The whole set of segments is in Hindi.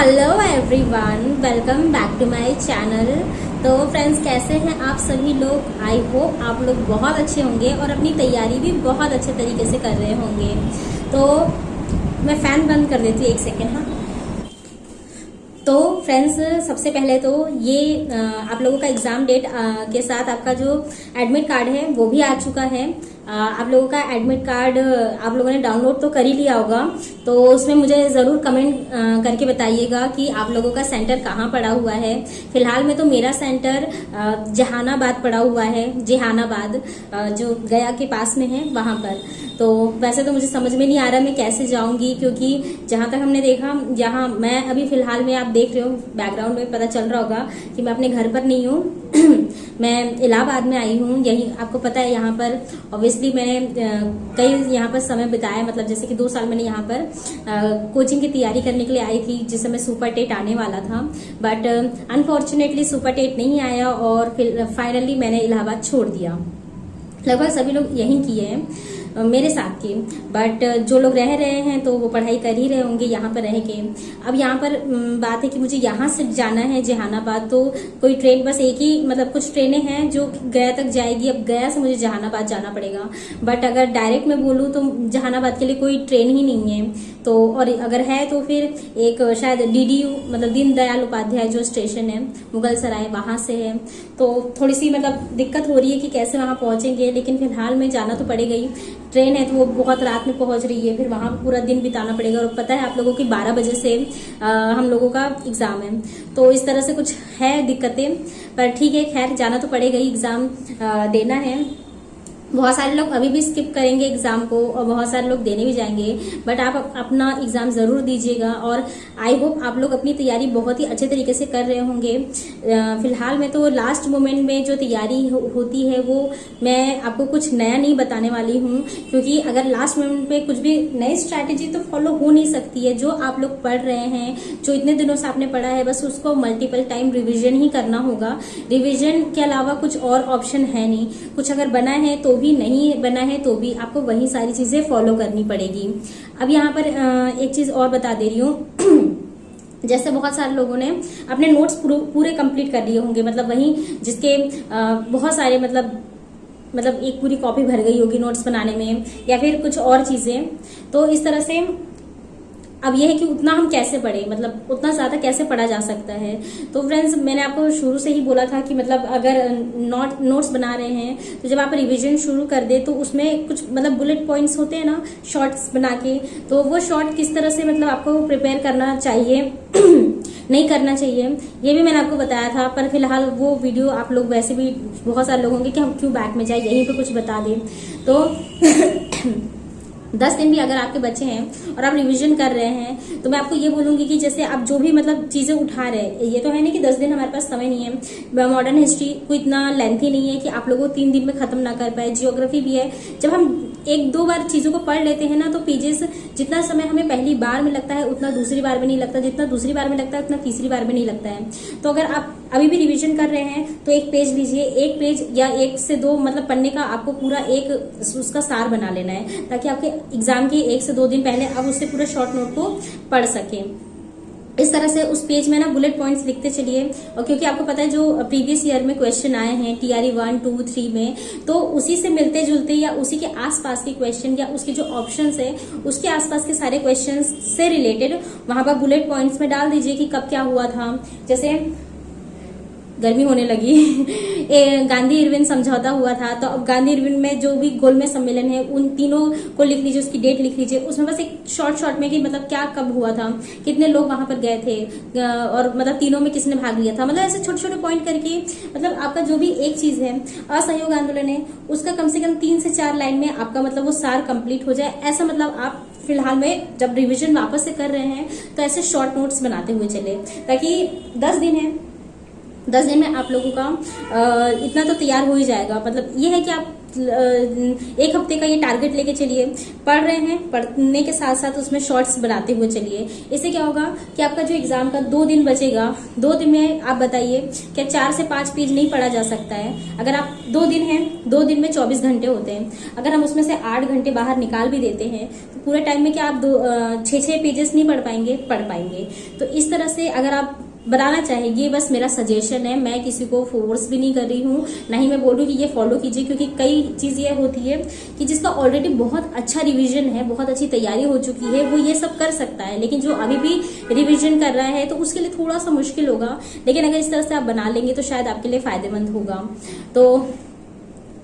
Hello everyone, welcome back to my channel. तो फ्रेंड्स, कैसे हैं आप सभी लोग? आई होप आप लोग बहुत अच्छे होंगे और अपनी तैयारी भी बहुत अच्छे तरीके से कर रहे होंगे। तो मैं फ़ैन बंद कर देती हूँ, एक सेकेंड। हाँ, तो फ्रेंड्स, सबसे पहले तो ये आप लोगों का एग्ज़ाम डेट के साथ आपका जो एडमिट कार्ड है वो भी आ चुका है। आप लोगों का एडमिट कार्ड आप लोगों ने डाउनलोड तो कर ही लिया होगा, तो उसमें मुझे ज़रूर कमेंट करके बताइएगा कि आप लोगों का सेंटर कहाँ पड़ा हुआ है। फिलहाल में तो मेरा सेंटर जहानाबाद पड़ा हुआ है, जहानाबाद जो गया के पास में है वहाँ पर। तो वैसे तो मुझे समझ में नहीं आ रहा मैं कैसे जाऊंगी, क्योंकि जहाँ तक हमने देखा, जहाँ मैं अभी फिलहाल में, आप देख रहे हो बैकग्राउंड में पता चल रहा होगा कि मैं अपने घर पर नहीं हूँ। मैं इलाहाबाद में आई हूँ। यही आपको पता है, यहाँ पर ऑब्वियसली मैंने कई यहाँ पर समय बिताया, मतलब जैसे कि 2 साल मैंने यहाँ पर कोचिंग की तैयारी करने के लिए आई थी, जिस समय सुपर टेट आने वाला था। बट अनफॉर्चुनेटली सुपर टेट नहीं आया और फिर फाइनली मैंने इलाहाबाद छोड़ दिया। लगभग सभी लोग यही किए हैं मेरे साथ के, बट जो लोग रह रहे हैं तो वो पढ़ाई कर ही रहे होंगे यहाँ पर रह के। अब यहाँ पर बात है कि मुझे यहाँ से जाना है जहानाबाद, तो कोई ट्रेन बस एक ही, मतलब कुछ ट्रेनें हैं जो गया तक जाएगी। अब गया से मुझे जहानाबाद जाना पड़ेगा, बट अगर डायरेक्ट मैं बोलूँ तो जहानाबाद के लिए कोई ट्रेन ही नहीं है। तो और अगर है तो फिर एक शायद DDU, मतलब दीनदयाल उपाध्याय जो स्टेशन है मुगल सराय, वहाँ से है। तो थोड़ी सी मतलब दिक्कत हो रही है कि कैसे वहाँ पहुँचेंगे, लेकिन फिलहाल में जाना तो पड़ेगा ही। ट्रेन है तो वो बहुत रात में पहुंच रही है, फिर वहाँ पूरा दिन बिताना पड़ेगा। और पता है आप लोगों की 12 बजे से हम लोगों का एग्ज़ाम है, तो इस तरह से कुछ है दिक्कतें। पर ठीक है, खैर जाना तो पड़ेगा ही, एग्ज़ाम देना है। बहुत सारे लोग अभी भी स्किप करेंगे एग्जाम को और बहुत सारे लोग देने भी जाएंगे, बट आप अपना एग्जाम जरूर दीजिएगा। और आई होप आप लोग अपनी तैयारी बहुत ही अच्छे तरीके से कर रहे होंगे। फिलहाल में तो लास्ट मोमेंट में जो तैयारी होती है वो मैं आपको कुछ नया नहीं बताने वाली हूँ, क्योंकि अगर लास्ट मोमेंट पे कुछ भी नई स्ट्रैटेजी तो फॉलो हो नहीं सकती है। जो आप लोग पढ़ रहे हैं, जो इतने दिनों से आपने पढ़ा है, बस उसको मल्टीपल टाइम रिविजन ही करना होगा। रिविजन के अलावा कुछ और ऑप्शन है नहीं। कुछ अगर बना है तो भी, नहीं बना है तो भी, आपको वही सारी चीजें फॉलो करनी पड़ेगी। अब यहाँ पर एक चीज और बता दे रही हूँ। जैसे बहुत सारे लोगों ने अपने नोट्स पूरे कंप्लीट कर लिए होंगे, मतलब वही जिसके बहुत सारे मतलब एक पूरी कॉपी भर गई होगी नोट्स बनाने में, या फिर कुछ और चीजें। तो इस तरह से अब यह है कि उतना हम कैसे पढ़े, मतलब उतना ज्यादा कैसे पढ़ा जा सकता है। तो फ्रेंड्स, मैंने आपको शुरू से ही बोला था कि मतलब अगर नोट्स बना रहे हैं तो जब आप रिवीजन शुरू कर दे तो उसमें कुछ मतलब बुलेट पॉइंट्स होते हैं ना, शॉर्ट्स बना के, तो वो शॉर्ट किस तरह से मतलब आपको प्रिपेयर करना चाहिए नहीं करना चाहिए, ये भी मैंने आपको बताया था। पर फिलहाल वो वीडियो आप लोग वैसे भी बहुत सारे लोग होंगे कि हम क्यों बैक में जाए, यहीं पे कुछ बता दें। तो 10 दिन भी अगर आपके बच्चे हैं और आप रिवीजन कर रहे हैं, तो मैं आपको ये बोलूंगी कि जैसे आप जो भी मतलब चीजें उठा रहे हैं, ये तो है नहीं कि 10 दिन हमारे पास समय नहीं है। मॉडर्न हिस्ट्री को इतना लेंथी नहीं है कि आप लोगों को 3 दिन में खत्म ना कर पाए। जियोग्राफी भी है, जब हम 1-2 बार चीजों को पढ़ लेते हैं ना, तो पेजेस जितना समय हमें पहली बार में लगता है उतना दूसरी बार में नहीं लगता, जितना दूसरी बार में लगता है उतना तीसरी बार में नहीं लगता है। तो अगर आप अभी भी रिवीजन कर रहे हैं तो 1 पेज लीजिए, 1 पेज या 1 से 2 मतलब पन्ने का आपको पूरा एक उसका सार बना लेना है, ताकि आपके एग्जाम के 1 से 2 दिन पहले आप उससे पूरा शॉर्ट नोट को पढ़ सकें। इस तरह से उस पेज में ना बुलेट पॉइंट्स लिखते चलिए। और क्योंकि आपको पता है जो प्रीवियस ईयर में क्वेश्चन आए हैं TRE 1, 2, 3 में, तो उसी से मिलते जुलते या उसी के आसपास के क्वेश्चन या उसके जो ऑप्शंस है उसके आसपास के सारे क्वेश्चंस से रिलेटेड वहां पर बुलेट पॉइंट्स में डाल दीजिए कि कब क्या हुआ था। जैसे गर्मी होने लगी गांधी इरविन समझौता हुआ था, तो अब गांधी इरविन में जो भी गोलमेज सम्मेलन है उन तीनों को लिख लीजिए, उसकी डेट लिख लीजिए। उसमें बस एक शॉर्ट में कि मतलब क्या कब हुआ था, कितने लोग वहां पर गए थे, और मतलब तीनों में किसने भाग लिया था, मतलब ऐसे छोटे पॉइंट करके, मतलब आपका जो भी एक चीज है असहयोग आंदोलन है उसका कम से कम 3 से 4 लाइन में आपका मतलब वो सार कंप्लीट हो जाए। ऐसा मतलब आप फिलहाल में जब रिविजन वापस से कर रहे हैं तो ऐसे शॉर्ट नोट्स बनाते हुए चले, ताकि 10 दिन है, 10 दिन में आप लोगों का इतना तो तैयार हो ही जाएगा। मतलब ये है कि आप 1 हफ्ते का ये टारगेट लेके चलिए। पढ़ रहे हैं, पढ़ने के साथ साथ उसमें शॉर्ट्स बनाते हुए चलिए। इससे क्या होगा कि आपका जो एग्जाम का 2 दिन बचेगा, 2 दिन में आप बताइए क्या 4 से 5 पेज नहीं पढ़ा जा सकता है? अगर आप 2 दिन हैं, 2 दिन में 24 घंटे होते हैं, अगर हम उसमें से 8 घंटे बाहर निकाल भी देते हैं तो पूरे टाइम में क्या आप 6 पेजेस नहीं पढ़ पाएंगे? पढ़ पाएंगे। तो इस तरह से अगर आप बनाना चाहिए, बस मेरा सजेशन है, मैं किसी को फोर्स भी नहीं कर रही हूँ, ना ही मैं बोल रही हूँ कि ये फॉलो कीजिए, क्योंकि कई चीज ये होती है कि जिसका ऑलरेडी बहुत अच्छा रिवीजन है, बहुत अच्छी तैयारी हो चुकी है, वो ये सब कर सकता है, लेकिन जो अभी भी रिवीजन कर रहा है तो उसके लिए थोड़ा सा मुश्किल होगा। लेकिन अगर इस तरह से आप बना लेंगे तो शायद आपके लिए फायदेमंद होगा। तो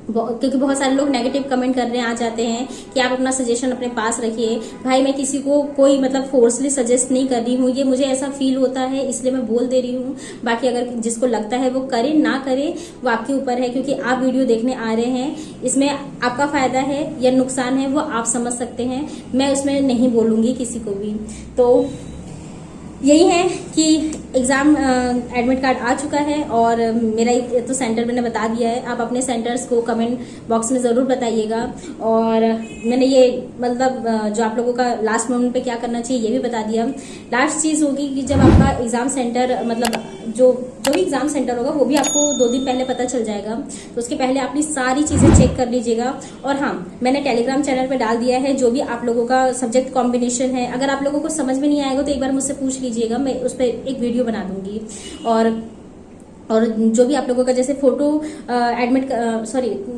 क्योंकि बहुत सारे लोग नेगेटिव कमेंट करने आ जाते हैं कि आप अपना सजेशन अपने पास रखिए। भाई मैं किसी को कोई मतलब फोर्सली सजेस्ट नहीं कर रही हूँ, ये मुझे ऐसा फील होता है इसलिए मैं बोल दे रही हूँ। बाकी अगर जिसको लगता है वो करे, ना करे वो आपके ऊपर है, क्योंकि आप वीडियो देखने आ रहे हैं, इसमें आपका फायदा है या नुकसान है वो आप समझ सकते हैं, मैं उसमें नहीं बोलूंगी किसी को भी। तो यही है कि एग्जाम एडमिट कार्ड आ चुका है और मेरा तो सेंटर मैंने बता दिया है। आप अपने सेंटर्स को कमेंट बॉक्स में ज़रूर बताइएगा। और मैंने ये मतलब जो आप लोगों का लास्ट मोमेंट पे क्या करना चाहिए ये भी बता दिया। लास्ट चीज़ होगी कि जब आपका एग्ज़ाम सेंटर मतलब जो भी एग्ज़ाम सेंटर होगा वो भी आपको 2 दिन पहले पता चल जाएगा, तो उसके पहले अपनी सारी चीज़ें चेक कर लीजिएगा। और हाँ, मैंने टेलीग्राम चैनल पे डाल दिया है जो भी आप लोगों का सब्जेक्ट कॉम्बिनेशन है। अगर आप लोगों को समझ में नहीं आएगा तो एक बार मुझसे पूछ लीजिएगा, मैं उस पर एक वीडियो बना दूंगी। और जो भी आप लोगों का जैसे फोटो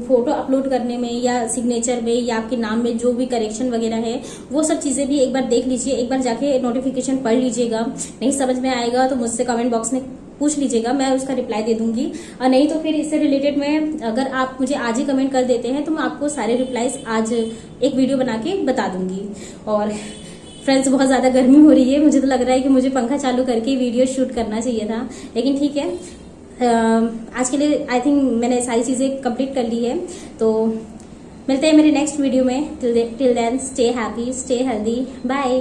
फोटो अपलोड करने में या सिग्नेचर में या आपके नाम में जो भी करेक्शन वगैरह है वो सब चीज़ें भी एक बार देख लीजिए, एक बार जाके नोटिफिकेशन पढ़ लीजिएगा। नहीं समझ में आएगा तो मुझसे कमेंट बॉक्स में पूछ लीजिएगा, मैं उसका रिप्लाई दे दूंगी। और नहीं तो फिर इससे रिलेटेड में अगर आप मुझे आज ही कमेंट कर देते हैं तो मैं आपको सारे रिप्लाईज आज एक वीडियो बना के बता दूंगी। और फ्रेंड्स बहुत ज़्यादा गर्मी हो रही है, मुझे तो लग रहा है कि मुझे पंखा चालू करके वीडियो शूट करना चाहिए था, लेकिन ठीक है। आज के लिए आई थिंक मैंने सारी चीज़ें कंप्लीट कर ली है। तो मिलते हैं मेरे नेक्स्ट वीडियो में। Till then stay happy, stay healthy, bye.